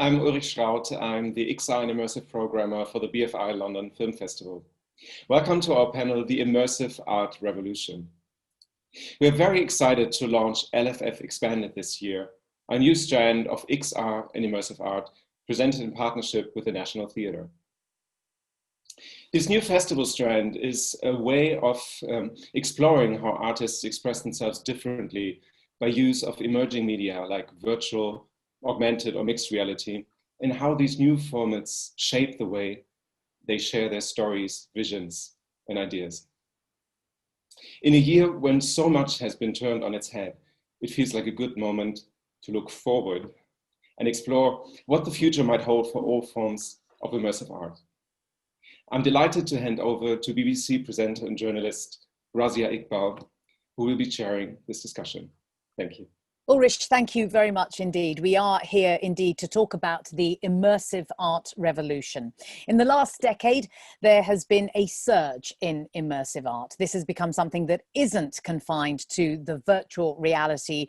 I'm Ulrich Straut. I'm the XR and Immersive Programmer for the BFI London Film Festival. Welcome to our panel, The Immersive Art Revolution. We are very excited to launch LFF Expanded this year, a new strand of XR and Immersive Art presented in partnership with the National Theatre. This new festival strand is a way of exploring how artists express themselves differently by use of emerging media like virtual, augmented or mixed reality, and how these new formats shape the way they share their stories, visions, and ideas. In a year when so much has been turned on its head, it feels like a good moment to look forward and explore what the future might hold for all forms of immersive art. I'm delighted to hand over to BBC presenter and journalist Razia Iqbal, who will be chairing this discussion. Thank you. Ulrich, thank you very much indeed. We are here indeed to talk about the immersive art revolution. In the last decade, there has been a surge in immersive art. This has become something that isn't confined to the virtual reality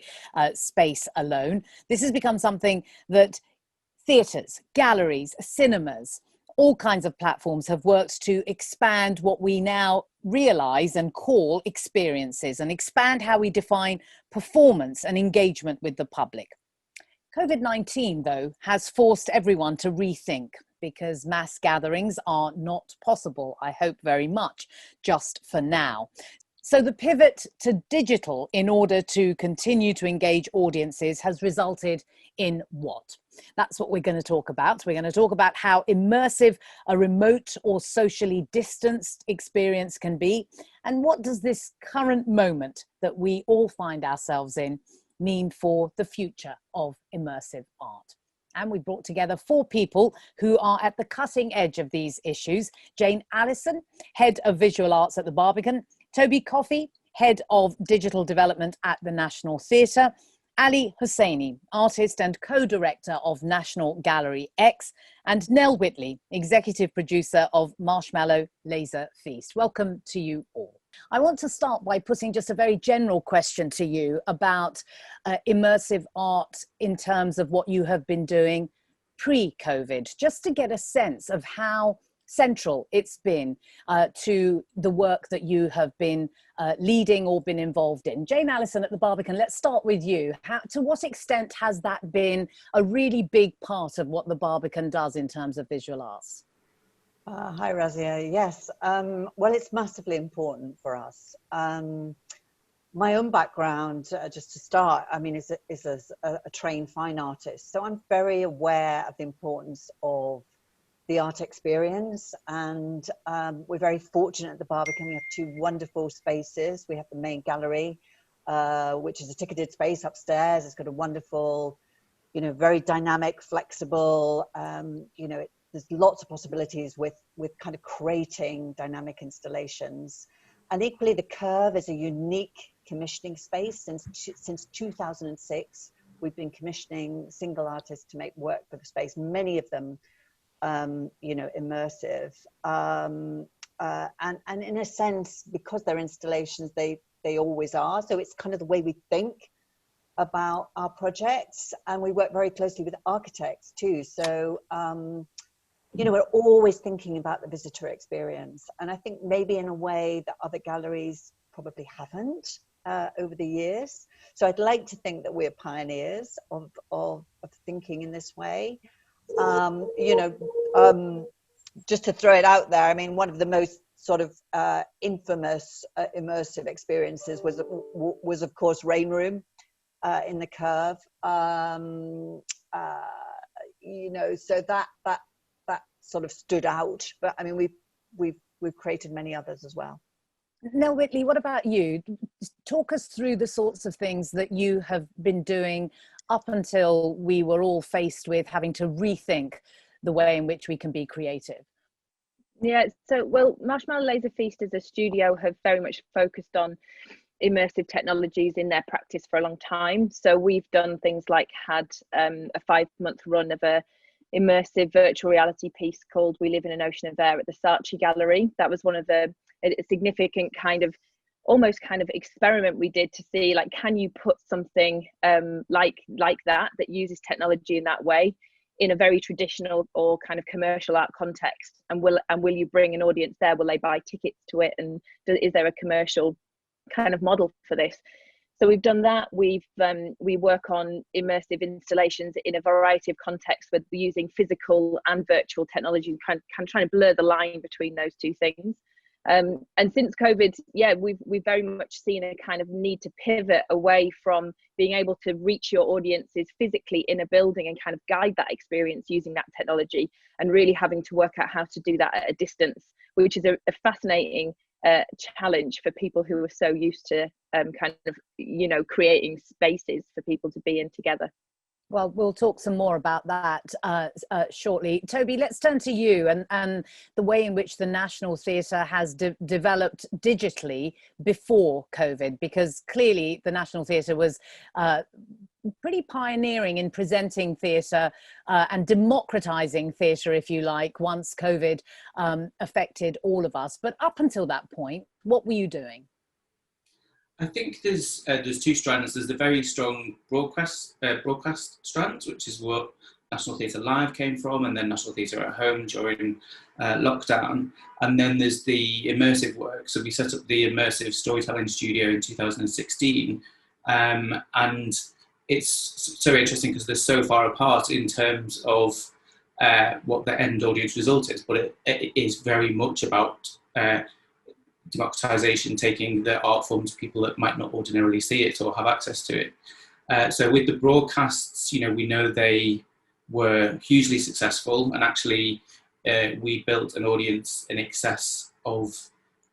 space alone. This has become something that theatres, galleries, cinemas, all kinds of platforms have worked to expand what we now realize and call experiences, and expand how we define performance and engagement with the public. COVID-19, though, has forced everyone to rethink, because mass gatherings are not possible, I hope very much, just for now. So the pivot to digital in order to continue to engage audiences has resulted in what? That's what we're going to talk about. We're going to talk about how immersive a remote or socially distanced experience can be, and what does this current moment that we all find ourselves in mean for the future of immersive art. And we brought together 4 people who are at the cutting edge of these issues. Alison, Head of Visual Arts at theBarbican, Toby Coffey, Head of Digital Development at the National Theatre, Hossaini, artist and co-director of National Gallery X, and Nell Whitley, executive producer of Marshmallow Laser Feast. Welcome to you all. I want to start by putting just a very general question to you about immersive art in terms of what you have been doing pre-COVID, just to get a sense of how central it's been to the work that you have been leading or been involved in. Alison at theBarbican, let's start with you. To what extent has that been a really big part of what theBarbican does in terms of visual arts? Hi, Razia. Yes, well, it's massively important for us. My own background, just to start, I mean, is a trained fine artist. So I'm very aware of the importance of the art experience, and we're very fortunate at theBarbican. We have 2 wonderful spaces. We have the main gallery, which is a ticketed space upstairs. It's got a wonderful, very dynamic, flexible, there's lots of possibilities with kind of creating dynamic installations. And equally, the Curve is a unique commissioning space. Since 2006, we've been commissioning single artists to make work for the space, many of them immersive, and in a sense, because they're installations, they always are. So it's kind of the way we think about our projects, and we work very closely with architects too. So we're always thinking about the visitor experience, and I think maybe in a way that other galleries probably haven't over the years. So I'd like to think that we're pioneers of thinking in this way. Just to throw it out there, I mean, one of the most sort of infamous immersive experiences was of course Rain Room in the Curve. So that sort of stood out. But I mean, we've created many others as well. Nell Whitley, what about you? Talk us through the sorts of things that you have been doing up until we were all faced with having to rethink the way in which we can be creative. Yeah, so, well, Marshmallow Laser Feast as a studio have very much focused on immersive technologies in their practice for a long time. So we've done things like had a 5-month run of a immersive virtual reality piece called We Live in an Ocean of Air at the Saatchi Gallery. That was one of a significant kind of almost kind of experiment we did to see, like, can you put something like that uses technology in that way in a very traditional or kind of commercial art context, and will you bring an audience there? Will they buy tickets to it, and is there a commercial kind of model for this? So we've done that. We work on immersive installations in a variety of contexts, where we're using physical and virtual technology, trying to blur the line between those two things. And since COVID, yeah, we've very much seen a kind of need to pivot away from being able to reach your audiences physically in a building and kind of guide that experience using that technology, and really having to work out how to do that at a distance, which is a fascinating challenge for people who are so used to kind of, you know, creating spaces for people to be in together. Well, we'll talk some more about that shortly. Toby, let's turn to you and the way in which the National Theatre has developed digitally before COVID, because clearly the National Theatre was pretty pioneering in presenting theatre and democratising theatre, if you like, once COVID affected all of us. But up until that point, what were you doing? I think there's two strands. There's the very strong broadcast strands, which is what National Theatre Live came from, and then National Theatre at Home during lockdown. And then there's the immersive work. So we set up the Immersive Storytelling Studio in 2016. And it's so interesting because they're so far apart in terms of what the end audience result is, but it is very much about democratization, taking the art form to people that might not ordinarily see it or have access to it. So with the broadcasts, you know, we know they were hugely successful, and actually we built an audience in excess of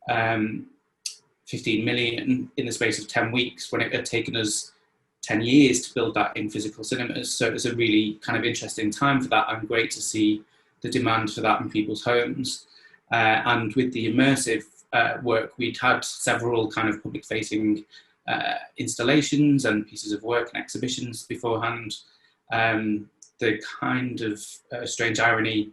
15 million in the space of 10 weeks, when it had taken us 10 years to build that in physical cinemas. So it was a really kind of interesting time for that, and great to see the demand for that in people's homes. And with the immersive work, we'd had several kind of public-facing installations and pieces of work and exhibitions beforehand. The kind of strange irony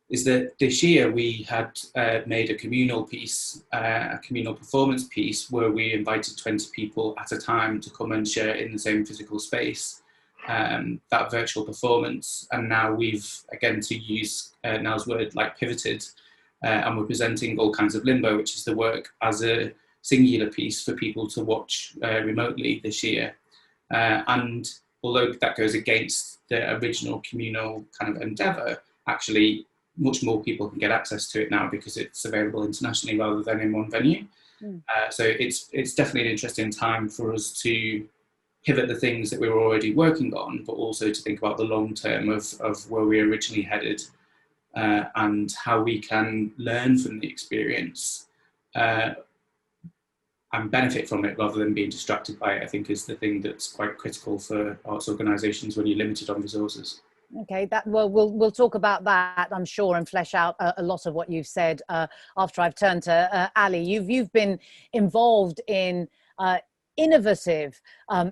is that this year we had made a communal piece, a communal performance piece, where we invited 20 people at a time to come and share in the same physical space, that virtual performance. And now we've, again, to use Nell's word, like pivoted, and we're presenting All Kinds of Limbo, which is the work as a singular piece for people to watch remotely this year. And although that goes against the original communal kind of endeavour, actually much more people can get access to it now because it's available internationally rather than in one venue. So it's definitely an interesting time for us to pivot the things that we were already working on, but also to think about the long term of where we originally headed. And how we can learn from the experience and benefit from it rather than being distracted by it, I think, is the thing that's quite critical for arts organisations when you're limited on resources. Okay, we'll talk about that, I'm sure, and flesh out a lot of what you've said after I've turned to Ali. You've been involved in innovative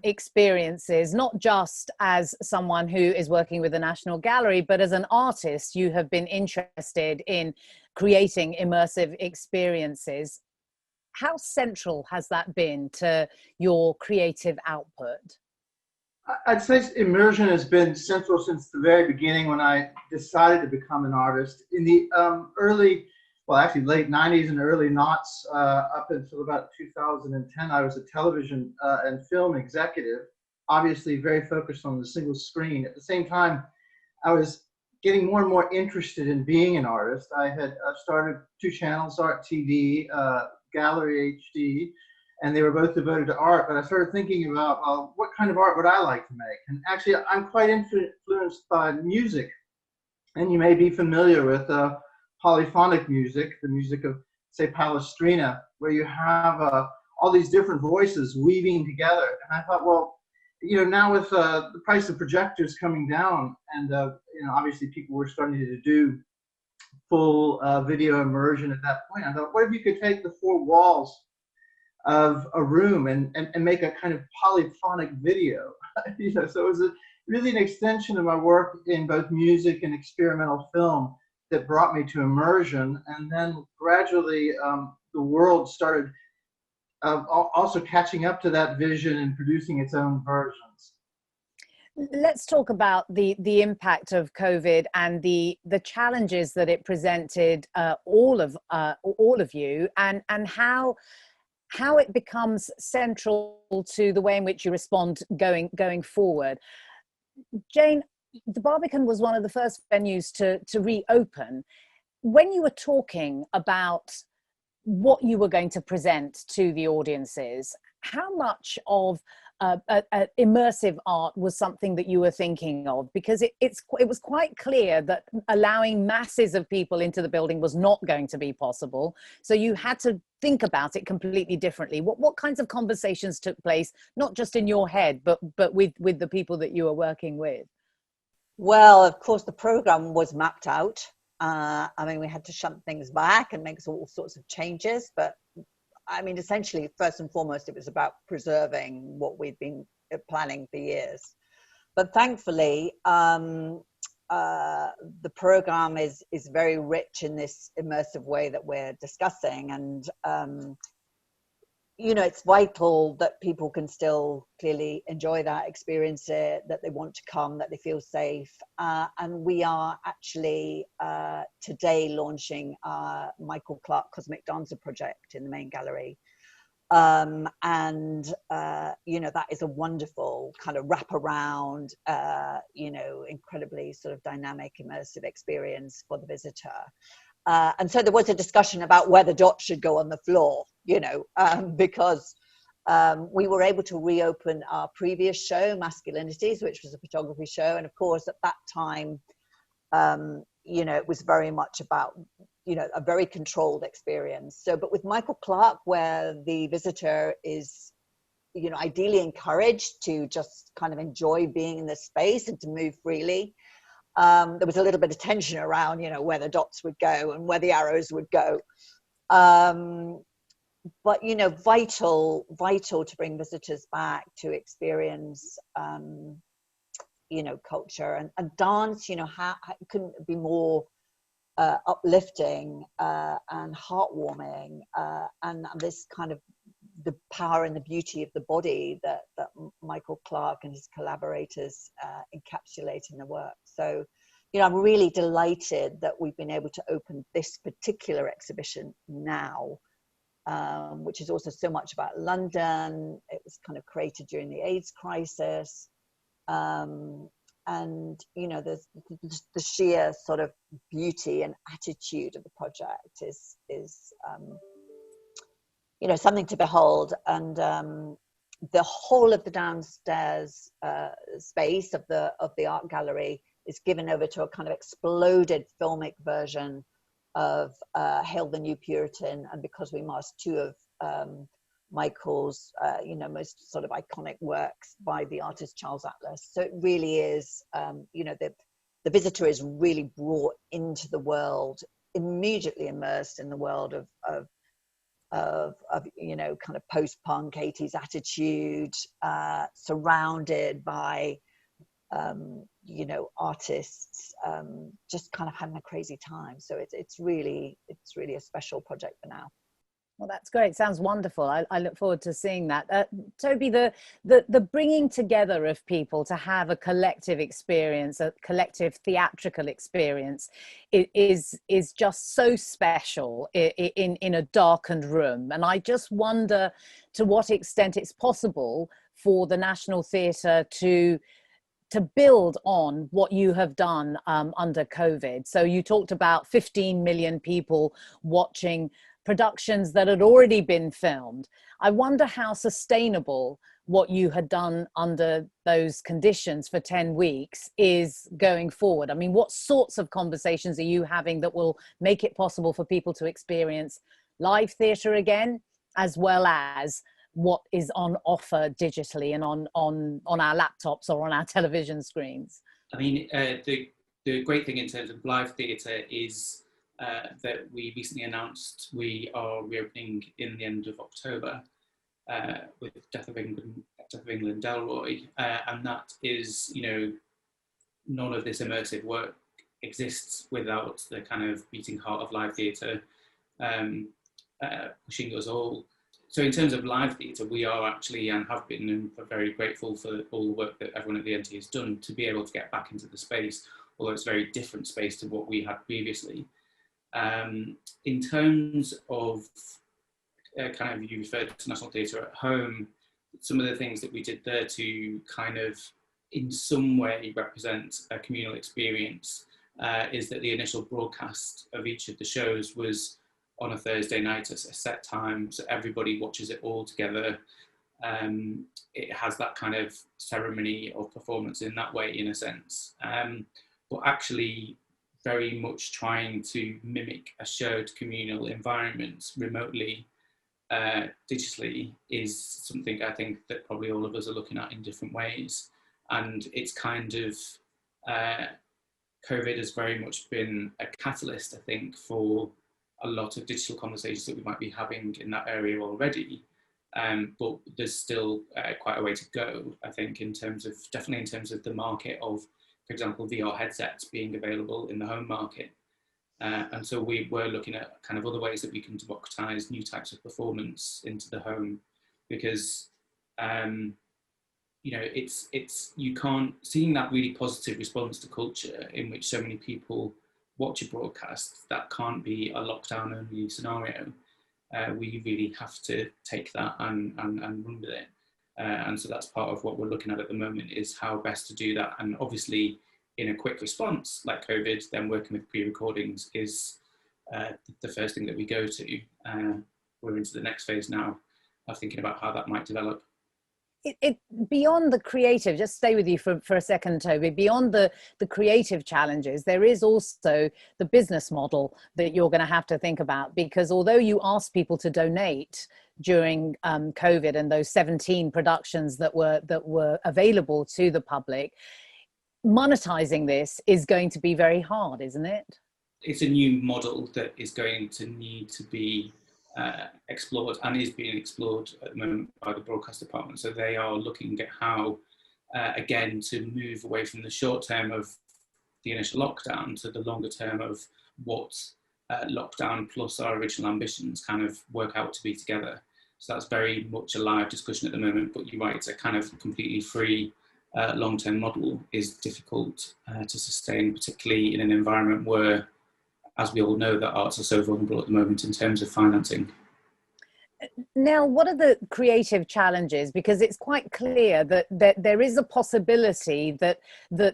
experiences, not just as someone who is working with the National Gallery, but as an artist. You have been interested in creating immersive experiences. How central has that been to your creative output? I'd say immersion has been central since the very beginning, when I decided to become an artist. In the late 90s and early noughts, up until about 2010, I was a television and film executive, obviously very focused on the single screen. At the same time, I was getting more and more interested in being an artist. I had started 2 channels, Art TV, Gallery HD, and they were both devoted to art. But I started thinking about what kind of art would I like to make? And actually, I'm quite influenced by music. And you may be familiar with polyphonic music, the music of, say, Palestrina, where you have all these different voices weaving together. And I thought, well, you know, now with the price of projectors coming down, and you know, obviously people were starting to do full video immersion at that point, I thought, what if you could take the 4 walls of a room and make a kind of polyphonic video? You know, so it was really an extension of my work in both music and experimental film that brought me to immersion. And then gradually the world started also catching up to that vision and producing its own versions. Let's talk about the impact of COVID and the challenges that it presented all of you, and how it becomes central to the way in which you respond going forward. Jane, the Barbican was one of the first venues to reopen. When you were talking about what you were going to present to the audiences, how much of immersive art was something that you were thinking of? Because it was quite clear that allowing masses of people into the building was not going to be possible. So you had to think about it completely differently. What kinds of conversations took place, not just in your head, but with the people that you were working with? Well, of course, the program was mapped out. I mean, we had to shunt things back and make all sorts of changes, but I mean, essentially, first and foremost, it was about preserving what we'd been planning for years. But thankfully, the program is very rich in this immersive way that we're discussing. And, you know, it's vital that people can still clearly enjoy that, experience it, that they want to come, that they feel safe. And we are actually today launching our Michael Clark Cosmic Dancer project in the main gallery. And, you know, that is a wonderful kind of wraparound, you know, incredibly sort of dynamic, immersive experience for the visitor. And so there was a discussion about whether dots should go on the floor, you know, because we were able to reopen our previous show, Masculinities, which was a photography show. And of course, at that time, you know, it was very much about, you know, a very controlled experience. So, but with Michael Clark, where the visitor is, you know, ideally encouraged to just kind of enjoy being in this space and to move freely, there was a little bit of tension around, you know, where the dots would go and where the arrows would go. But, you know, vital to bring visitors back to experience, you know, culture and dance, you know, how couldn't be more uplifting and heartwarming, and this kind of the power and the beauty of the body that Michael Clark and his collaborators encapsulate in the work. So, you know, I'm really delighted that we've been able to open this particular exhibition now, which is also so much about London. It was kind of created during the AIDS crisis. And, you know, the sheer sort of beauty and attitude of the project is you know, something to behold. And the whole of the downstairs space of the art gallery is given over to a kind of exploded filmic version of Hail the New Puritan, and Because We Must, two of Michael's, you know, most sort of iconic works by the artist Charles Atlas. So it really is, you know, the visitor is really brought into the world, immediately immersed in the world of you know, kind of post-punk 80s attitude, surrounded by, you know, artists, just kind of having a crazy time. So it's really a special project for now. Well, that's great. Sounds wonderful. I look forward to seeing that. Toby, the bringing together of people to have a collective experience, a collective theatrical experience, is just so special in a darkened room. And I just wonder to what extent it's possible for the National Theatre to build on what you have done under COVID. So you talked about 15 million people watching productions that had already been filmed. I wonder how sustainable what you had done under those conditions for 10 weeks is going forward. I mean, what sorts of conversations are you having that will make it possible for people to experience live theatre again, as well as what is on offer digitally and on our laptops or on our television screens? I mean, the great thing in terms of live theatre is that we recently announced we are reopening in the end of October with Death of England Delroy, and that is, you know, none of this immersive work exists without the kind of beating heart of live theatre pushing us all. so in terms of live theatre, we are actually, and have been, and are very grateful for all the work that everyone at the NT has done to be able to get back into the space, although it's a very different space to what we had previously. In terms of kind of, you referred to National Theatre at Home, some of the things that we did there to kind of in some way represent a communal experience is that the initial broadcast of each of the shows was on a Thursday night at a set time, so everybody watches it all together. It has that kind of ceremony of performance in that way, in a sense, but actually very much trying to mimic a shared communal environment remotely, digitally, is something I think that probably all of us are looking at in different ways. And it's kind of, COVID has very much been a catalyst, I think, for a lot of digital conversations that we might be having in that area already. But there's still quite a way to go, I think, in terms of, definitely in terms of the market of, for example, VR headsets being available in the home market. And so we were looking at kind of other ways that we can democratize new types of performance into the home, because, you know, it's you can't, seeing that really positive response to culture in which so many people watch a broadcast, that can't be a lockdown only scenario. We really have to take that and run with it. And so that's part of what we're looking at the moment, is how best to do that. And obviously in a quick response like COVID, then working with pre-recordings is the first thing that we go to. We're into the next phase now of thinking about how that might develop. It beyond the creative, just stay with you for a second, Toby, beyond the creative challenges, there is also the business model that you're going to have to think about, because although you asked people to donate during COVID and those 17 productions that were available to the public, monetizing this is going to be very hard, isn't it? It's a new model that is going to need to be explored, and is being explored at the moment by the broadcast department. So they are looking at how, again, to move away from the short term of the initial lockdown to the longer term of what lockdown plus our original ambitions kind of work out to be together. So that's very much a live discussion at the moment, but you're right, a kind of completely free long-term model is difficult to sustain, particularly in an environment where, as we all know, that arts are so vulnerable at the moment in terms of financing. Nell, what are the creative challenges? Because it's quite clear that there is a possibility that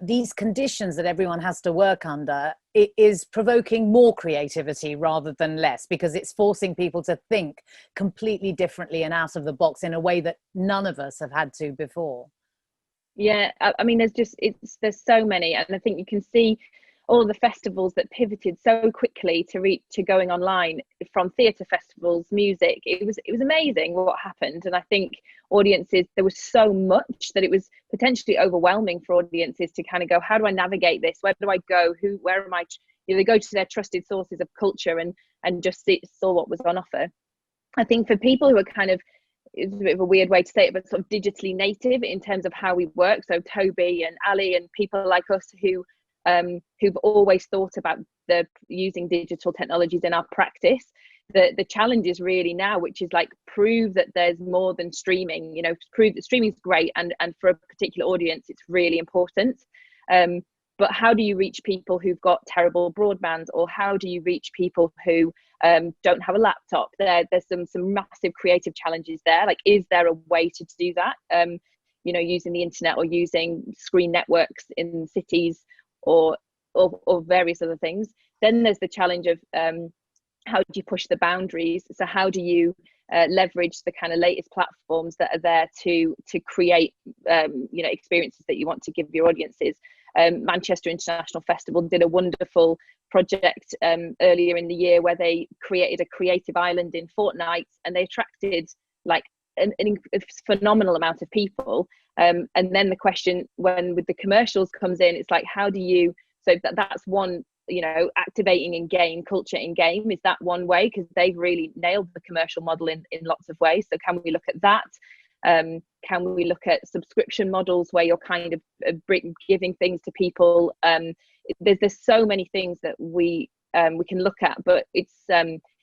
these conditions that everyone has to work under, it is provoking more creativity rather than less, because it's forcing people to think completely differently and out of the box in a way that none of us have had to before. Yeah, I mean, there's so many, and I think you can see all the festivals that pivoted so quickly to going online, from theatre festivals, music. It was amazing what happened. And I think audiences, there was so much that it was potentially overwhelming for audiences to kind of go, how do I navigate this? Where do I go? Where am I? You know, they go to their trusted sources of culture and just saw what was on offer. I think for people who are kind of, it's a bit of a weird way to say it, but sort of digitally native in terms of how we work. So Toby and Ali and people like us who've always thought about using digital technologies in our practice. The challenge is really now, which is like, prove that there's more than streaming, you know, prove that streaming is great, and for a particular audience it's really important. But how do you reach people who've got terrible broadband, or how do you reach people who don't have a laptop? There's some massive creative challenges there. Like, is there a way to do that? You know, using the internet or using screen networks in cities, or various other things. Then there's the challenge of how do you push the boundaries? So how do you leverage the kind of latest platforms that are there to create you know, experiences that you want to give your audiences? Manchester International Festival did a wonderful project earlier in the year where they created a creative island in fortnights, and they attracted like a phenomenal amount of people. And then the question, when with the commercials comes in, it's like, how do you, so that's one, you know, activating in game, culture in game, is that one way? Because they've really nailed the commercial model in lots of ways. So can we look at that? Can we look at subscription models where you're kind of giving things to people? There's so many things that we can look at, but it's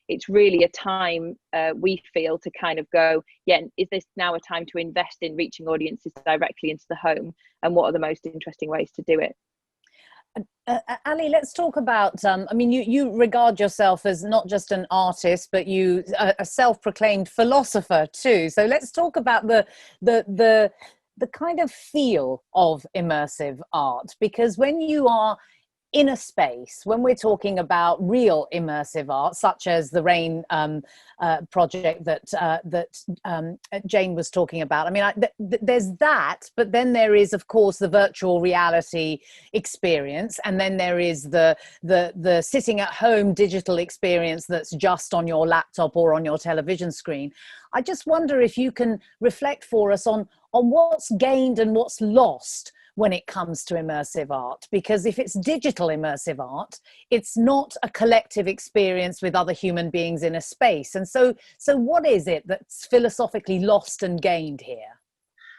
it's really a time we feel to kind of go, yeah, is this now a time to invest in reaching audiences directly into the home, and what are the most interesting ways to do it? Ali, let's talk about, I mean, you regard yourself as not just an artist, but you a self-proclaimed philosopher too. So let's talk about the kind of feel of immersive art, because when you are in a space, when we're talking about real immersive art, such as the Rain project that Jane was talking about, I mean, there's that, but then there is, of course, the virtual reality experience, and then there is the sitting at home digital experience that's just on your laptop or on your television screen. I just wonder if you can reflect for us on what's gained and what's lost when it comes to immersive art, because if it's digital immersive art, it's not a collective experience with other human beings in a space. And so what is it that's philosophically lost and gained here?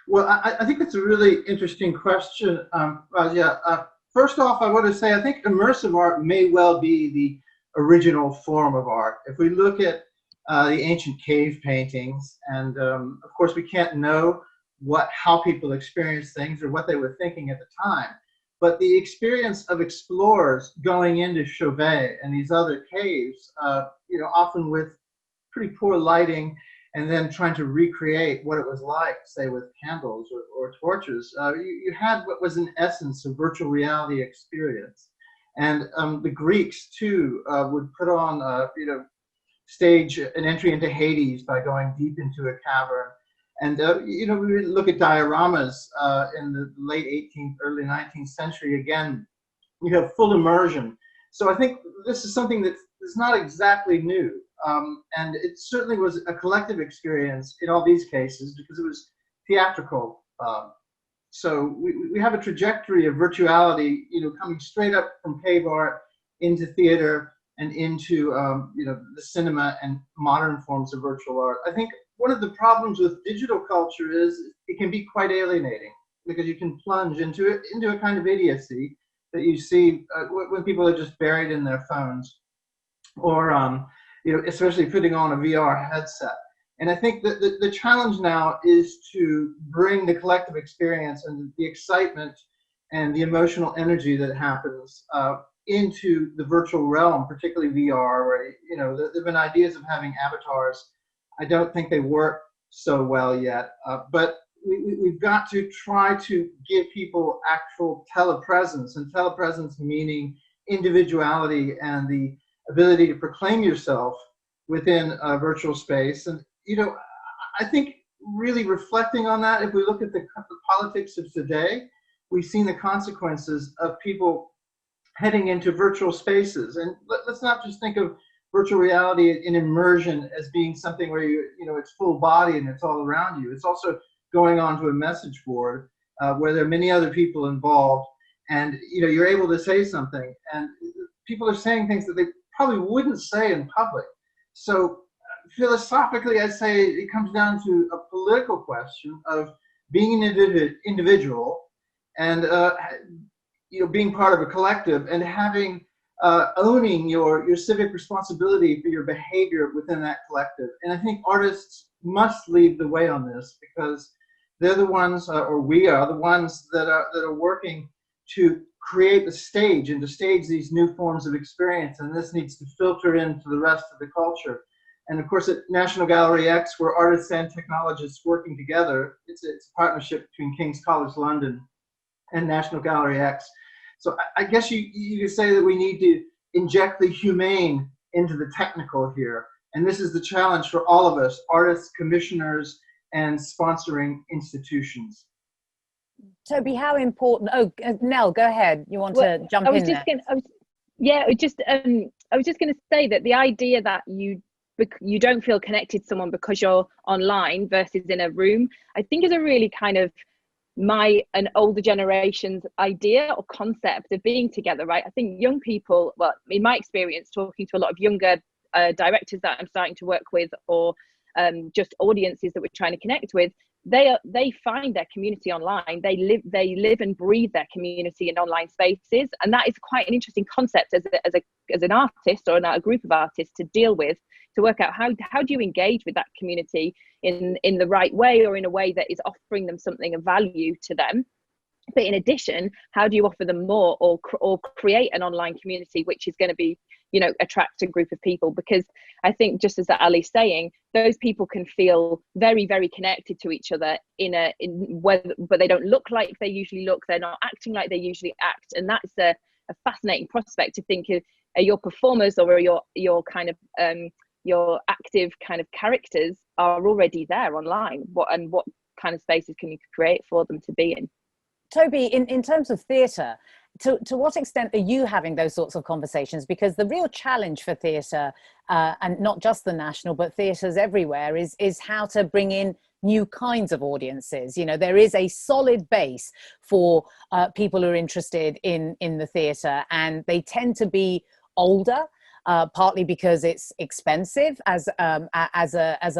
Well, I think that's a really interesting question, Razia. First off, I want to say I think immersive art may well be the original form of art. If we look at the ancient cave paintings, and of course we can't know how people experience things or what they were thinking at the time, but the experience of explorers going into Chauvet and these other caves, often with pretty poor lighting, and then trying to recreate what it was like, say, with candles or torches, you had what was in essence a virtual reality experience. And the Greeks too would put on, stage an entry into Hades by going deep into a cavern. And, we would look at dioramas in the late 18th, early 19th century. Again, you have full immersion. So I think this is something that is not exactly new. And it certainly was a collective experience in all these cases because it was theatrical. So we have a trajectory of virtuality, coming straight up from cave art into theater and into, the cinema and modern forms of virtual art. I think one of the problems with digital culture is it can be quite alienating because you can plunge into a kind of idiocy that you see when people are just buried in their phones, or especially putting on a VR headset. And I think that the challenge now is to bring the collective experience and the excitement and the emotional energy that happens into the virtual realm, particularly VR, where there have been ideas of having avatars. I don't think they work so well yet, but we've got to try to give people actual telepresence, and telepresence meaning individuality and the ability to proclaim yourself within a virtual space. And, I think really reflecting on that, if we look at the politics of today, we've seen the consequences of people heading into virtual spaces. And let's not just think of virtual reality in immersion as being something where it's full body and it's all around you. It's also going onto a message board where there are many other people involved, and you're able to say something, and people are saying things that they probably wouldn't say in public. So philosophically, I'd say it comes down to a political question of being an individual and being part of a collective, and having owning your civic responsibility for your behavior within that collective. And I think artists must lead the way on this, because they're the ones, or we are the ones that are working to create the stage and to stage these new forms of experience. And this needs to filter into the rest of the culture. And of course, at National Gallery X, we're artists and technologists working together. It's a partnership between King's College London and National Gallery X. So I guess you could say that we need to inject the humane into the technical here. And this is the challenge for all of us, artists, commissioners, and sponsoring institutions. Toby, how important? Oh, Nell, go ahead. You want to jump in there? I was just going to say that the idea that you don't feel connected to someone because you're online versus in a room, I think is a really kind of an older generation's idea or concept of being together, right? I think young people, well, in my experience, talking to a lot of younger directors that I'm starting to work with, or just audiences that we're trying to connect with, they find their community online. They live and breathe their community in online spaces, and that is quite an interesting concept as an artist or a group of artists to deal with, to work out how do you engage with that community in the right way, or in a way that is offering them something of value to them. But in addition, how do you offer them more, or create an online community which is going to be, attract a group of people? Because I think, just as Ali's saying, those people can feel very, very connected to each other but they don't look like they usually look. They're not acting like they usually act, and that's a fascinating prospect to think of. Your performers or your kind of your active kind of characters are already there online. What kind of spaces can you create for them to be in? Toby, in terms of theatre, to what extent are you having those sorts of conversations? Because the real challenge for theatre, and not just the National, but theatres everywhere, is how to bring in new kinds of audiences. There is a solid base for people who are interested in the theatre, and they tend to be older. Partly because it's expensive as an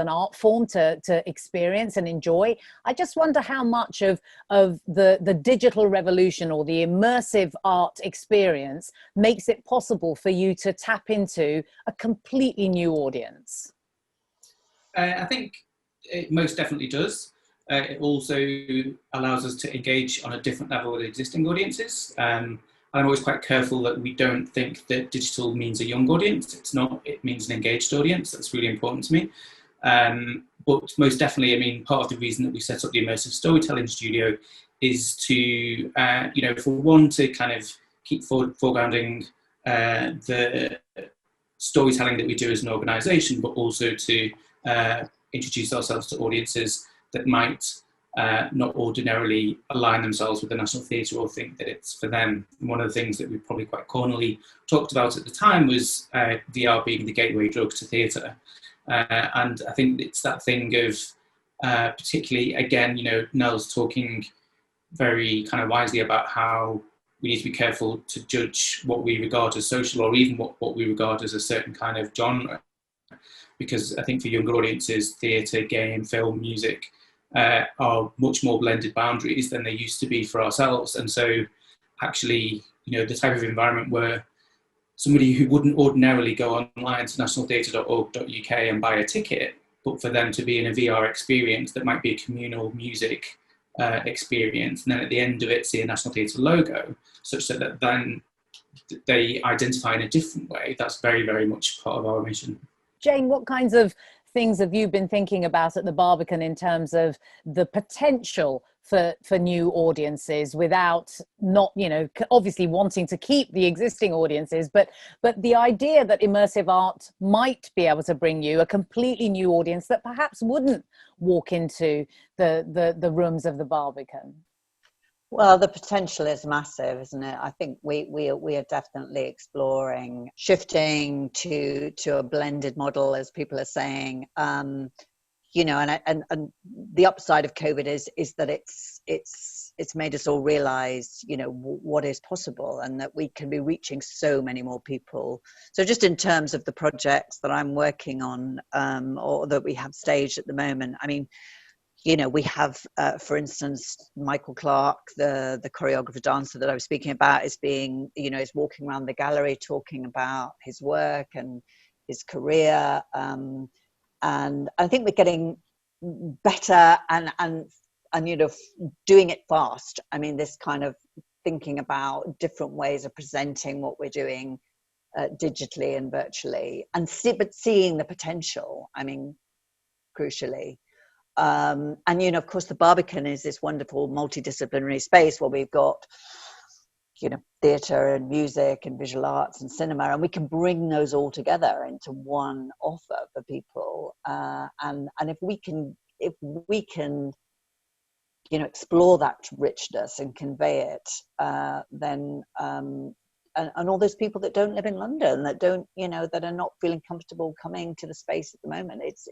art form to experience and enjoy. I just wonder how much of the digital revolution or the immersive art experience makes it possible for you to tap into a completely new audience. I think it most definitely does. It also allows us to engage on a different level with existing audiences. I'm always quite careful that we don't think that digital means a young audience. It's not. It means an engaged audience. That's really important to me. But most definitely, part of the reason that we set up the Immersive Storytelling Studio is to, for one, to kind of keep foregrounding the storytelling that we do as an organisation, but also to introduce ourselves to audiences that might not ordinarily align themselves with the National Theatre or think that it's for them. And one of the things that we probably quite cornerly talked about at the time was VR being the gateway drug to theatre. And I think it's that thing of, particularly, again, Nell's talking very kind of wisely about how we need to be careful to judge what we regard as social, or even what we regard as a certain kind of genre. Because I think for younger audiences, theatre, game, film, music, are much more blended boundaries than they used to be for ourselves. And so actually, the type of environment where somebody who wouldn't ordinarily go online to nationaltheatre.org.uk and buy a ticket, but for them to be in a VR experience that might be a communal music experience, and then at the end of it see a National Theatre logo, such that then they identify in a different way. That's very, very much part of our mission. Jane, what kinds of things have you been thinking about at the Barbican in terms of the potential for new audiences, without not, obviously wanting to keep the existing audiences, but the idea that immersive art might be able to bring you a completely new audience that perhaps wouldn't walk into the rooms of the Barbican? Well, the potential is massive, isn't it? I think we are definitely exploring shifting to a blended model, as people are saying. And the upside of COVID is that it's made us all realize, what is possible, and that we can be reaching so many more people. So just in terms of the projects that I'm working on, or that we have staged at the moment, we have, for instance, Michael Clark, the choreographer dancer that I was speaking about, is walking around the gallery talking about his work and his career. And I think we're getting better and doing it fast. This kind of thinking about different ways of presenting what we're doing digitally and virtually, but seeing the potential, crucially. Of course, the Barbican is this wonderful multidisciplinary space where we've got, theatre and music and visual arts and cinema, and we can bring those all together into one offer for people. And if we can, explore that richness and convey it, then and all those people that don't live in London, that don't, that are not feeling comfortable coming to the space at the moment, it's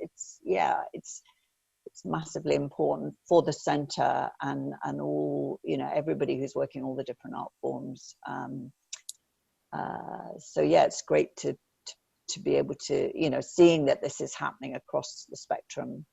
massively important for the centre and all, everybody who's working all the different art forms. It's great to be able to, seeing that this is happening across the spectrum.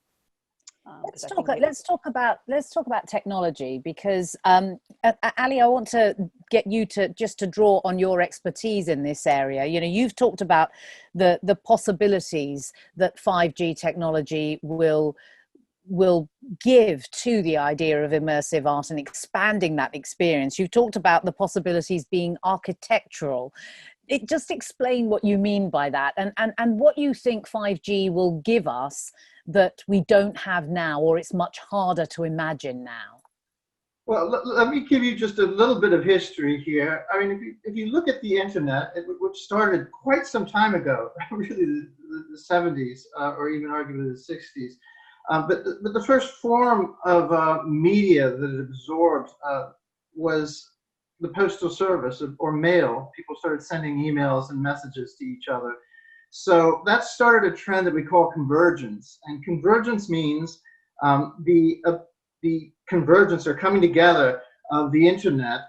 Let's talk about technology, because Ali, I want to get you to draw on your expertise in this area. You know, you've talked about the possibilities that 5G technology will give to the idea of immersive art and expanding that experience. You've talked about the possibilities being architectural. Just explain what you mean by that, and what you think 5G will give us that we don't have now, or it's much harder to imagine now. Well, let me give you just a little bit of history here. I mean, if you look at the internet, which started quite some time ago, really the 70s, or even arguably the 60s, but the first form of media that it absorbed was the postal service, or mail. People started sending emails and messages to each other. So that started a trend that we call convergence. And convergence means the convergence, or coming together, of the internet,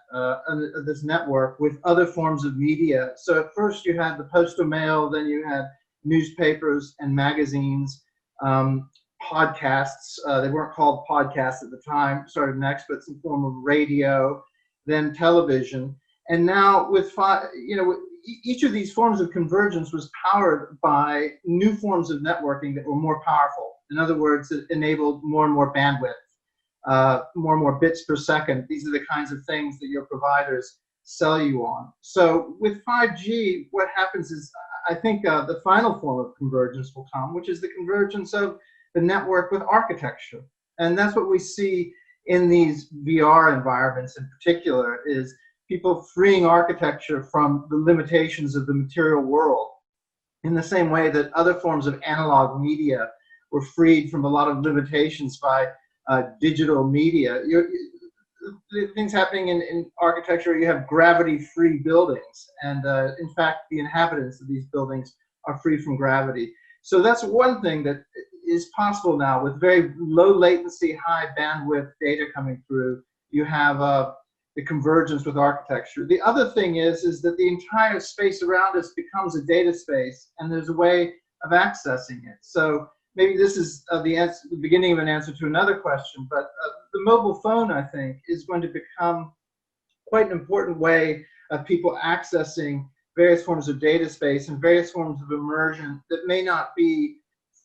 this network, with other forms of media. So at first you had the postal mail, then you had newspapers and magazines, podcasts. They weren't called podcasts at the time, started next, but some form of radio, then television. And now with each of these forms of convergence was powered by new forms of networking that were more powerful. In other words, it enabled more and more bandwidth, more and more bits per second. These are the kinds of things that your providers sell you on. So with 5G, what happens is, I think the final form of convergence will come, which is the convergence of the network with architecture. And that's what we see in these VR environments in particular, is people freeing architecture from the limitations of the material world, in the same way that other forms of analog media were freed from a lot of limitations by digital media. Things happening in architecture, you have gravity-free buildings, and in fact, the inhabitants of these buildings are free from gravity. So that's one thing that is possible now with very low latency, high bandwidth data coming through. You have the convergence with architecture. The other thing is that the entire space around us becomes a data space, and there's a way of accessing it. So maybe this is the beginning of an answer to another question, but the mobile phone, I think, is going to become quite an important way of people accessing various forms of data space and various forms of immersion that may not be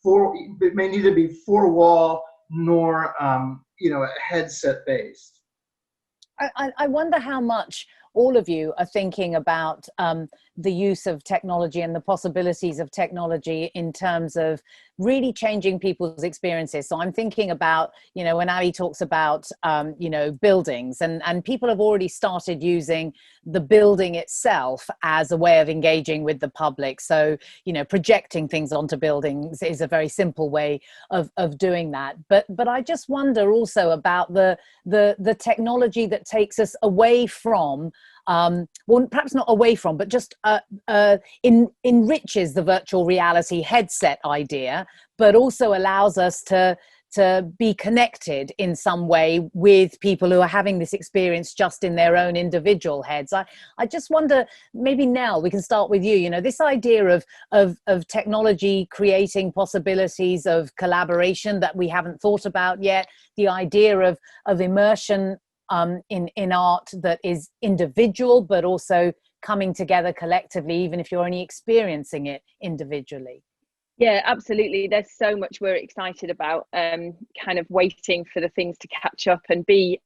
it may neither be four-wall nor headset based. I wonder how much all of you are thinking about the use of technology and the possibilities of technology in terms of really changing people's experiences. So I'm thinking about, when Ali talks about, buildings, and people have already started using the building itself as a way of engaging with the public. So, projecting things onto buildings is a very simple way of doing that. But I just wonder also about the technology that takes us away from, well, perhaps not away from, but just enriches the virtual reality headset idea, but also allows us to be connected in some way with people who are having this experience just in their own individual heads. I just wonder, maybe Nell, we can start with you. This idea of technology creating possibilities of collaboration that we haven't thought about yet, the idea of immersion in art that is individual, but also coming together collectively, even if you're only experiencing it individually. Yeah, absolutely. There's so much we're excited about, kind of waiting for the things to catch up and be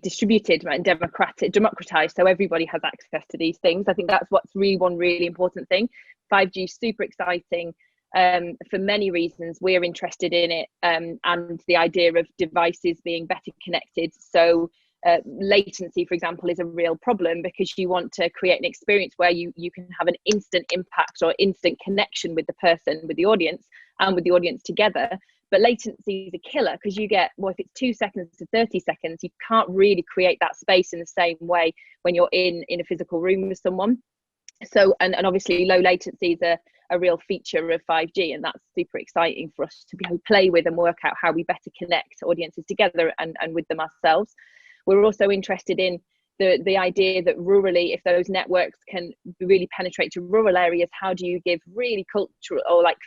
distributed and democratized, so everybody has access to these things. I think that's what's one really important thing. 5G is super exciting. For many reasons. We're interested in it, and the idea of devices being better connected. So latency, for example, is a real problem, because you want to create an experience where you can have an instant impact or instant connection with the person, with the audience, and with the audience together. But latency is a killer, because you get, well, if it's 2 seconds to 30 seconds, you can't really create that space in the same way when you're in a physical room with someone. So, and obviously low latency is a real feature of 5G, and that's super exciting for us to be able to play with and work out how we better connect audiences together and with them ourselves. We're also interested in the idea that rurally, if those networks can really penetrate to rural areas, how do you give really cultural or like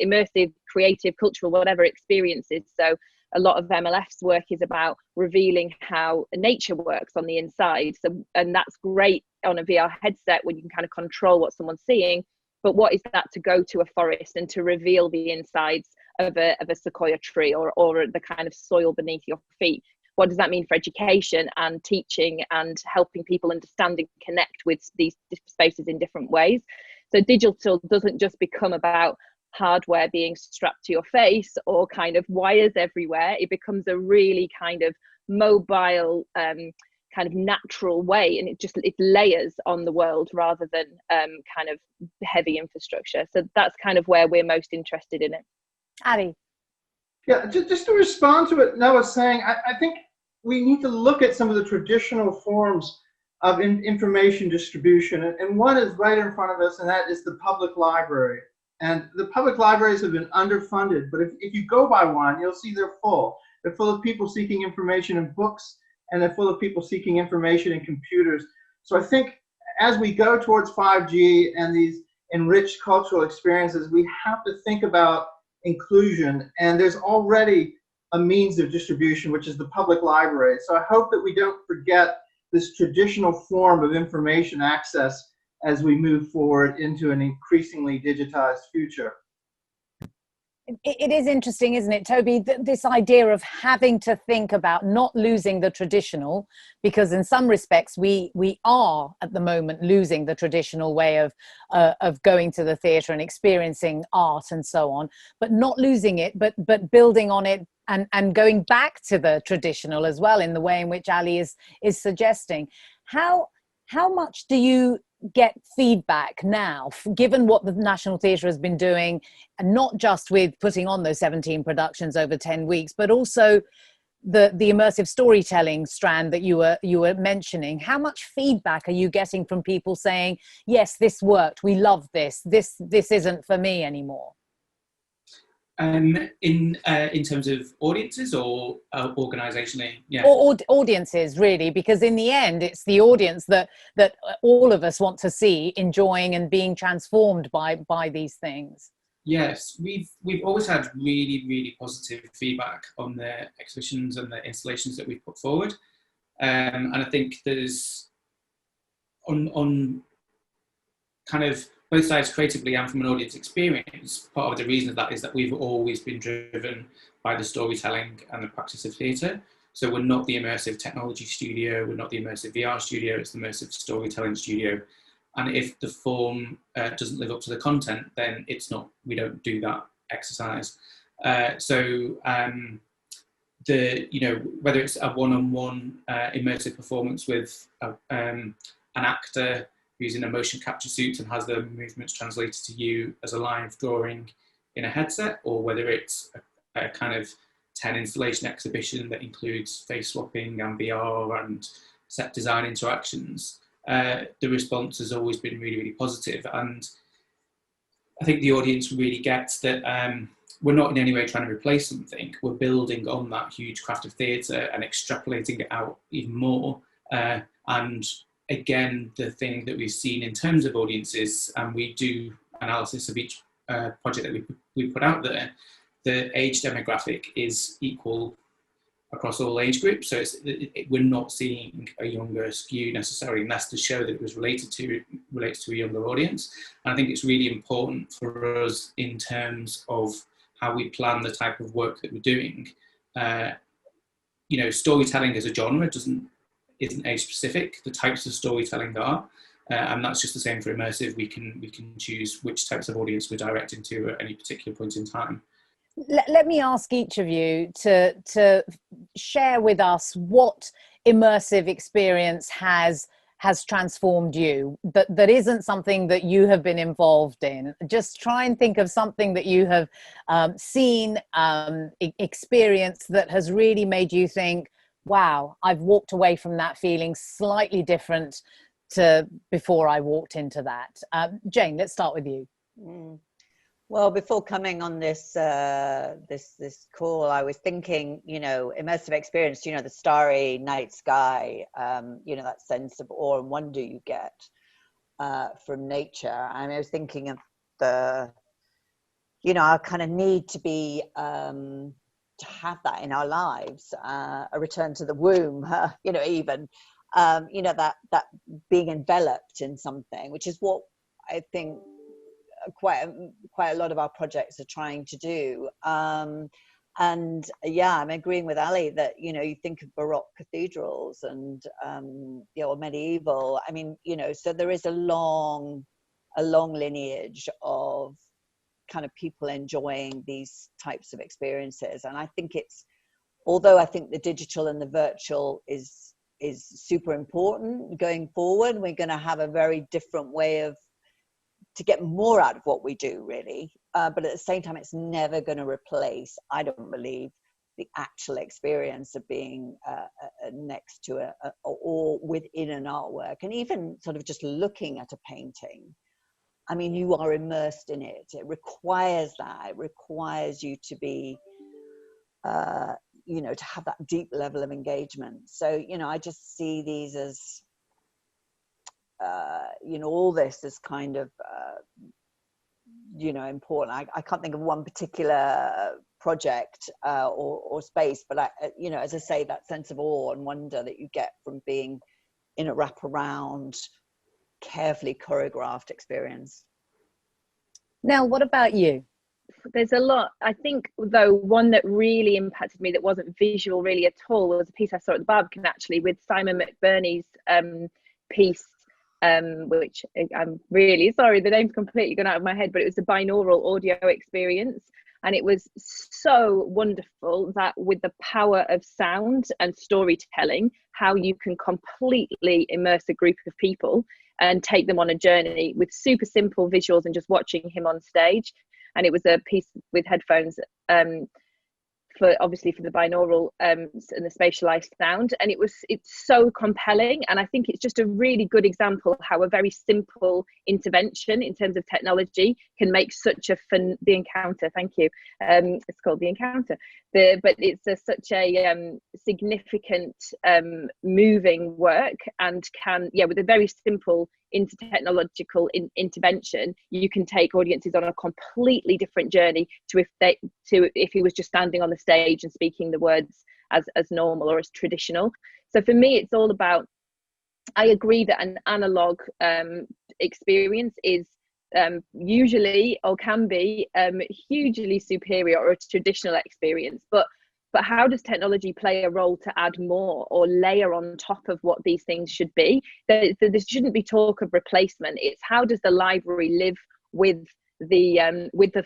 immersive, creative, cultural, whatever experiences? So a lot of MLF's work is about revealing how nature works on the inside. So, and that's great on a VR headset when you can kind of control what someone's seeing. But what is that to go to a forest and to reveal the insides of a sequoia tree or the kind of soil beneath your feet? What does that mean for education and teaching and helping people understand and connect with these spaces in different ways? So digital doesn't just become about hardware being strapped to your face or kind of wires everywhere. It becomes a really kind of mobile, kind of natural way, and it layers on the world rather than kind of heavy infrastructure. So that's kind of where we're most interested in it. Ali. Yeah, just to respond to what Nell was saying, I think we need to look at some of the traditional forms of information distribution. And one is right in front of us, and that is the public library. And the public libraries have been underfunded, but if you go by one, you'll see they're full. They're full of people seeking information in books, and they're full of people seeking information in computers. So I think as we go towards 5G and these enriched cultural experiences, we have to think about inclusion. And there's already a means of distribution, which is the public library. So I hope that we don't forget this traditional form of information access as we move forward into an increasingly digitized future. It is interesting, isn't it, Toby, this idea of having to think about not losing the traditional, because in some respects we are at the moment losing the traditional way of going to the theatre and experiencing art and so on, but not losing it, but building on it and going back to the traditional as well in the way in which Ali is suggesting. How much do you get feedback now, given what the National Theatre has been doing, and not just with putting on those 17 productions over 10 weeks, but also the immersive storytelling strand that you were mentioning? How much feedback are you getting from people saying, yes, this worked, we love this isn't for me anymore? In terms of audiences or organisationally? Yeah. Or audiences, really, because in the end, it's the audience that all of us want to see enjoying and being transformed by these things. Yes, we've always had really, really positive feedback on the exhibitions and the installations that we've put forward, and I think there's on kind of both sides creatively and from an audience experience. Part of the reason of that is that we've always been driven by the storytelling and the practice of theatre. So we're not the immersive technology studio, we're not the immersive VR studio, it's the immersive storytelling studio. And if the form doesn't live up to the content, then it's not, we don't do that exercise. Whether it's a one-on-one immersive performance with an actor who's in a motion capture suit and has the movements translated to you as a live drawing in a headset, or whether it's a kind of 10 installation exhibition that includes face swapping and VR and set design interactions, the response has always been really, really positive. And I think the audience really gets that we're not in any way trying to replace something. We're building on that huge craft of theatre and extrapolating it out even more. And again, the thing that we've seen in terms of audiences, and we do analysis of each project that we put out there, the age demographic is equal across all age groups. So we're not seeing a younger skew necessarily, and that's to show that it was relates to a younger audience. And I think it's really important for us in terms of how we plan the type of work that we're doing. Storytelling as a genre isn't age specific. The types of storytelling are, and that's just the same for immersive. We can choose which types of audience we're directing to at any particular point in time. Let me ask each of you to share with us what immersive experience has transformed you, that isn't something that you have been involved in. Just try and think of something that you have seen, experienced, that has really made you think, wow, I've walked away from that feeling slightly different to before I walked into that. Jane, let's start with you. Well, before coming on this this call, I was thinking, immersive experience, the starry night sky, that sense of awe and wonder you get from nature. I mean, I was thinking of our kind of need to be to have that in our lives, a return to the womb, even that being enveloped in something, which is what I think quite a lot of our projects are trying to do. And yeah, I'm agreeing with Ali that you think of Baroque cathedrals and or medieval. I mean, so there is a long lineage of kind of people enjoying these types of experiences. And I think although I think the digital and the virtual is super important going forward, we're going to have a very different way to get more out of what we do, really. But at the same time, it's never going to replace, I don't believe, the actual experience of being next to or within an artwork, and even sort of just looking at a painting. I mean, you are immersed in it. It requires that. It requires you to be, to have that deep level of engagement. So, I just see these as, all this is kind of, important. I can't think of one particular project or space, but as I say, that sense of awe and wonder that you get from being in a wraparound, carefully choreographed experience. Nell, what about you? There's a lot. I think, though, one that really impacted me that wasn't visual really at all was a piece I saw at the Barbican, actually, with Simon McBurney's piece, which I'm really sorry, the name's completely gone out of my head, but it was a binaural audio experience. And it was so wonderful that with the power of sound and storytelling, how you can completely immerse a group of people and take them on a journey with super simple visuals and just watching him on stage. And it was a piece with headphones for the binaural and the spatialized sound, and it's so compelling. And I think it's just a really good example of how a very simple intervention in terms of technology can make such a fun. The Encounter, thank you. It's called The Encounter. But it's such a significant moving work, and with a very simple technological intervention, you can take audiences on a completely different journey to if he was just standing on the stage and speaking the words as normal or as traditional. So for me, it's all about, I agree that an analog experience is usually or can be hugely superior or a traditional experience, but how does technology play a role to add more or layer on top of what these things should be? There shouldn't be talk of replacement. It's how does the library live with the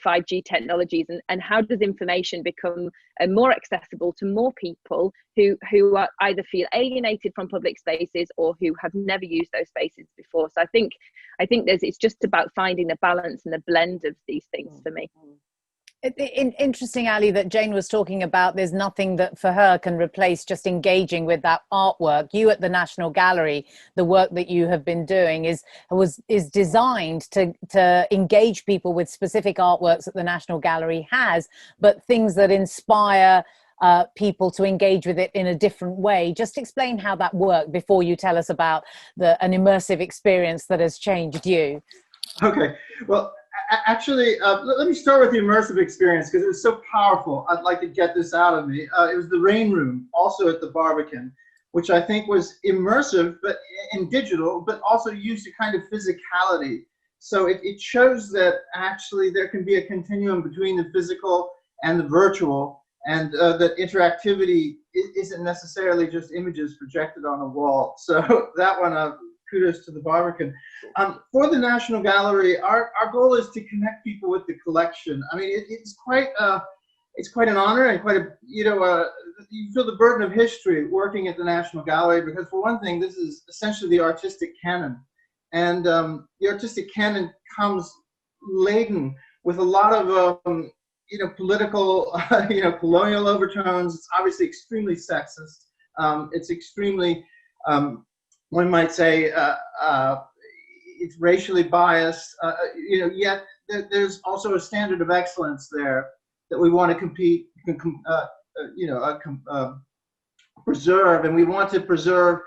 5G technologies, and how does information become more accessible to more people who are either feel alienated from public spaces or who have never used those spaces before. So I think it's just about finding the balance and the blend of these things for me. Interesting, Ali, that Jane was talking about there's nothing that for her can replace just engaging with that artwork. You at the National Gallery, the work that you have been doing is designed to engage people with specific artworks that the National Gallery has, but things that inspire people to engage with it in a different way. Just explain how that worked before you tell us about an immersive experience that has changed you. Okay, well, actually, let me start with the immersive experience because it was so powerful. I'd like to get this out of me. It was the Rain Room, also at the Barbican, which I think was immersive, but in digital, but also used a kind of physicality. So it shows that actually there can be a continuum between the physical and the virtual, and that interactivity isn't necessarily just images projected on a wall. So that one, kudos to the Barbican. For the National Gallery, our goal is to connect people with the collection. I mean, it's quite an honor and quite you feel the burden of history working at the National Gallery, because for one thing, this is essentially the artistic canon, and the artistic canon comes laden with a lot of political colonial overtones. It's obviously extremely sexist. It's extremely one might say, it's racially biased, yet there's also a standard of excellence there that we want to preserve, and we want to preserve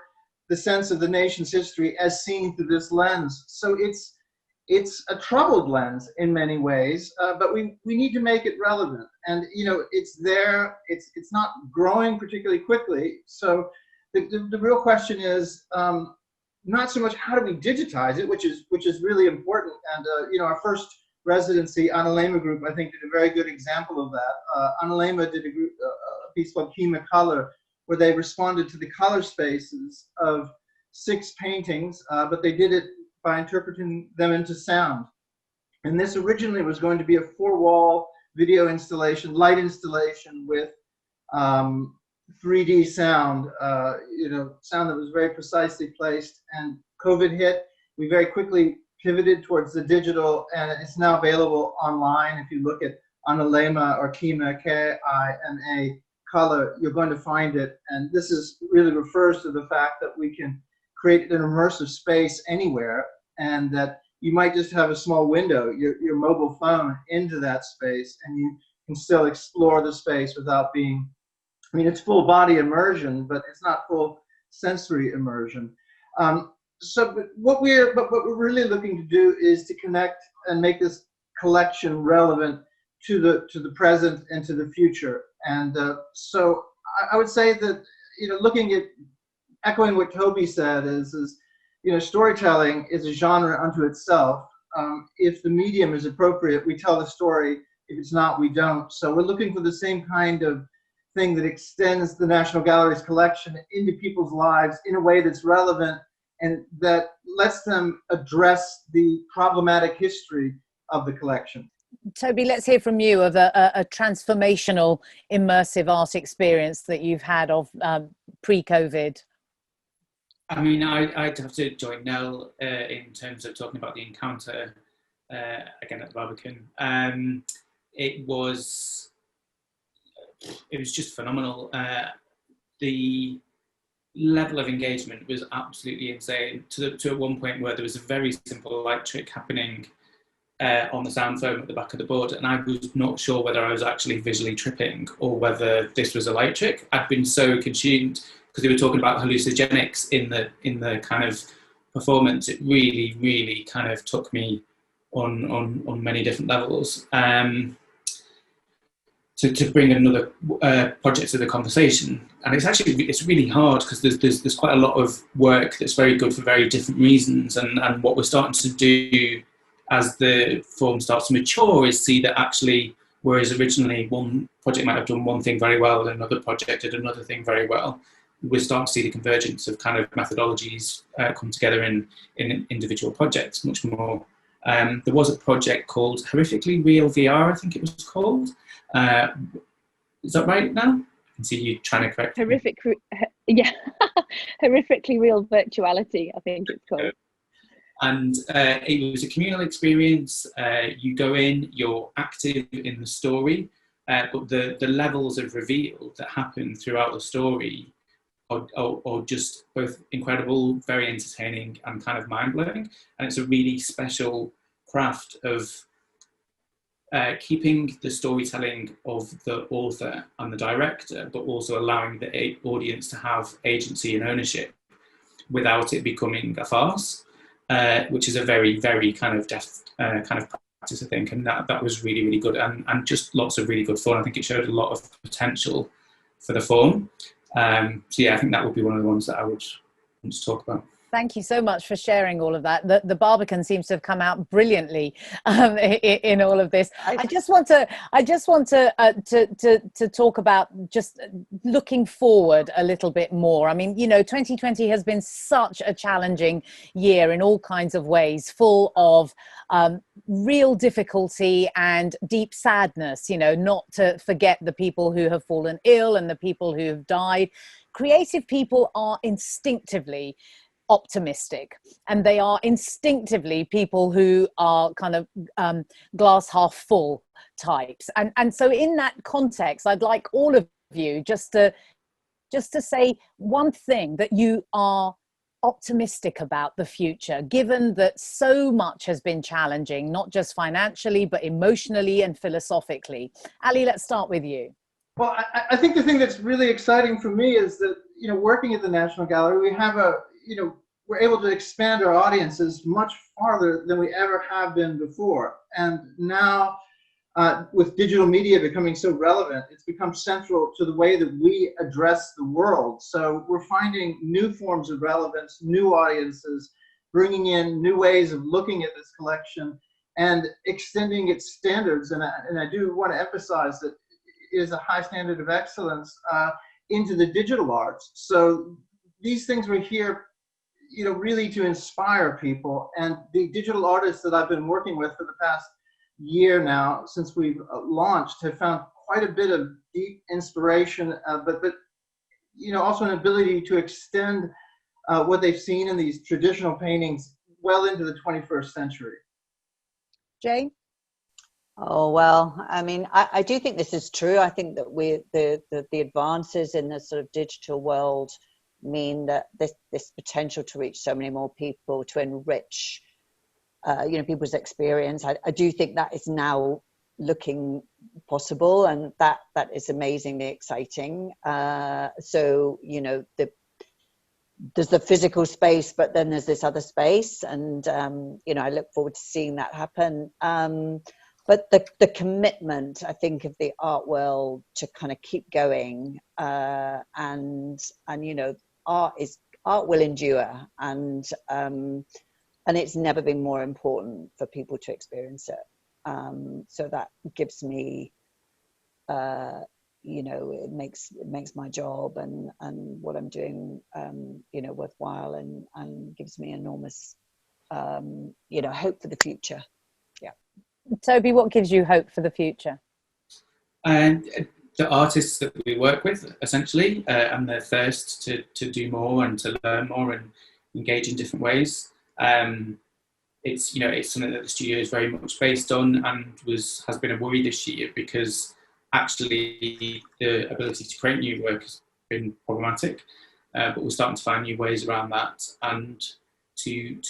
the sense of the nation's history as seen through this lens. So it's a troubled lens in many ways, but we need to make it relevant. And it's there. It's not growing particularly quickly. So the real question is not so much how do we digitize it, which is really important. And our first residency, Analema Group, I think, did a very good example of that. Analema did a piece called Kima Color, where they responded to the color spaces of 6 paintings, but they did it by interpreting them into sound. And this originally was going to be a 4-wall video installation, light installation with 3D sound, sound that was very precisely placed. And COVID hit. We very quickly pivoted towards the digital, and it's now available online. If you look at Analema or Kima, K-I-M-A, color, you're going to find it. And this really refers to the fact that we can create an immersive space anywhere, and that you might just have a small window, your mobile phone, into that space, and you can still explore the space without being, it's full body immersion, but it's not full sensory immersion. But what we're really looking to do is to connect and make this collection relevant to the present and to the future. And so I would say that, echoing what Toby said, is storytelling is a genre unto itself. If the medium is appropriate, we tell the story. If it's not, we don't. So we're looking for the same kind of thing that extends the National Gallery's collection into people's lives in a way that's relevant and that lets them address the problematic history of the collection. Toby, let's hear from you of a transformational immersive art experience that you've had of pre-COVID. I'd have to join Nell in terms of talking about the encounter again at the Barbican. It was just phenomenal. The level of engagement was absolutely insane, to at one point where there was a very simple light trick happening on the sound foam at the back of the board, and I was not sure whether I was actually visually tripping or whether this was a light trick. I'd been so consumed because they were talking about hallucinogenics in the kind of performance. It really, really kind of took me on many different levels. To bring another project to the conversation, and it's really hard because there's quite a lot of work that's very good for very different reasons, and what we're starting to do as the form starts to mature is see that actually, whereas originally one project might have done one thing very well and another project did another thing very well, we're starting to see the convergence of kind of methodologies come together in individual projects much more. There was a project called Horrifically Real VR, I think it was called. Is that right now? I can see you trying to correct me. Yeah. Horrifically Real Virtuality, I think it's called. And it was a communal experience. You go in, you're active in the story, but the levels of reveal that happen throughout the story are just both incredible, very entertaining, and kind of mind-blowing. And it's a really special craft of keeping the storytelling of the author and the director, but also allowing the audience to have agency and ownership without it becoming a farce, which is a very, very kind of deft kind of practice, I think. And that was really, really good, and just lots of really good fun. I think it showed a lot of potential for the form. So yeah, I think that would be one of the ones that I would want to talk about. Thank you so much for sharing all of that. The Barbican seems to have come out brilliantly in all of this. I just want to talk about just looking forward a little bit more. 2020 has been such a challenging year in all kinds of ways, full of real difficulty and deep sadness, not to forget the people who have fallen ill and the people who have died. Creative people are instinctively optimistic, and they are instinctively people who are kind of glass half full types, and so in that context I'd like all of you just to say one thing that you are optimistic about the future, given that so much has been challenging, not just financially, but emotionally and philosophically? Ali, let's start with you. Well, I think the thing that's really exciting for me is that, working at the National Gallery, we have we're able to expand our audiences much farther than we ever have been before. And now, with digital media becoming so relevant, it's become central to the way that we address the world. So we're finding new forms of relevance, new audiences, bringing in new ways of looking at this collection and extending its standards. And I do want to emphasize that it is a high standard of excellence into the digital arts. So these things were here, really to inspire people. And the digital artists that I've been working with for the past year now, since we've launched, have found quite a bit of deep inspiration, but also an ability to extend what they've seen in these traditional paintings well into the 21st century. Jane? Oh, well, I mean, I do think this is true. I think that the advances in the sort of digital world mean that this potential to reach so many more people, to enrich people's experience. I do think that is now looking possible, and that is amazingly exciting. So there's the physical space, but then there's this other space, and I look forward to seeing that happen. But the commitment, I think, of the art world to kind of keep going, and art will endure, and it's never been more important for people to experience it. So that gives me, it makes my job and what I'm doing, worthwhile, and gives me enormous, hope for the future. Yeah. Toby, what gives you hope for the future? And the artists that we work with, essentially, and their thirst to do more and to learn more and engage in different ways. It's something that the studio is very much based on, and has been a worry this year, because actually the ability to create new work has been problematic, but we're starting to find new ways around that, and to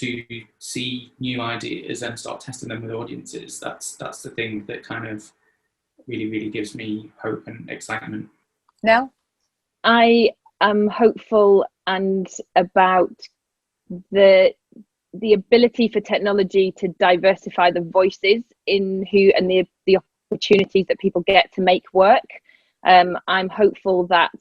see new ideas and start testing them with audiences. That's the thing that kind of really gives me hope and excitement. Nell? I am hopeful and about the ability for technology to diversify the voices in who, and the opportunities that people get to make work. I'm hopeful that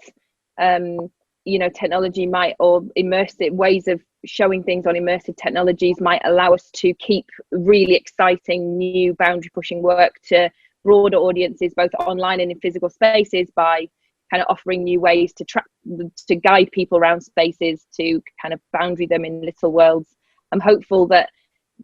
technology might, or immersive ways of showing things on immersive technologies, might allow us to keep really exciting new boundary pushing work to broader audiences, both online and in physical spaces, by kind of offering new ways to guide people around spaces, to kind of boundary them in little worlds. I'm hopeful that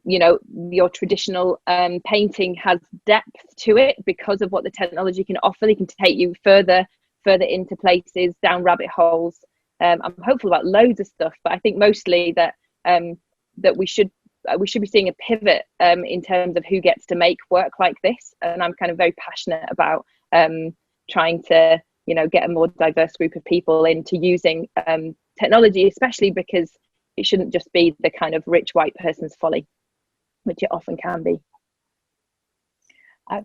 your traditional painting has depth to it because of what the technology can offer. They can take you further into places, down rabbit holes. I'm hopeful about loads of stuff, but I think mostly that we should be seeing a pivot in terms of who gets to make work like this. And I'm kind of very passionate about trying to get a more diverse group of people into using technology, especially because it shouldn't just be the kind of rich white person's folly, which it often can be.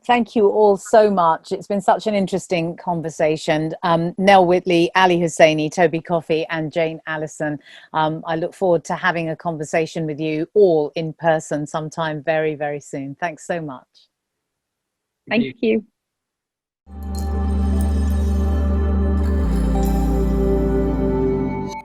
Thank you all so much. It's been such an interesting conversation. Nell Whitley, Ali Hossaini, Toby Coffey and Jane Alison. I look forward to having a conversation with you all in person sometime very, very soon. Thanks so much. Thank you.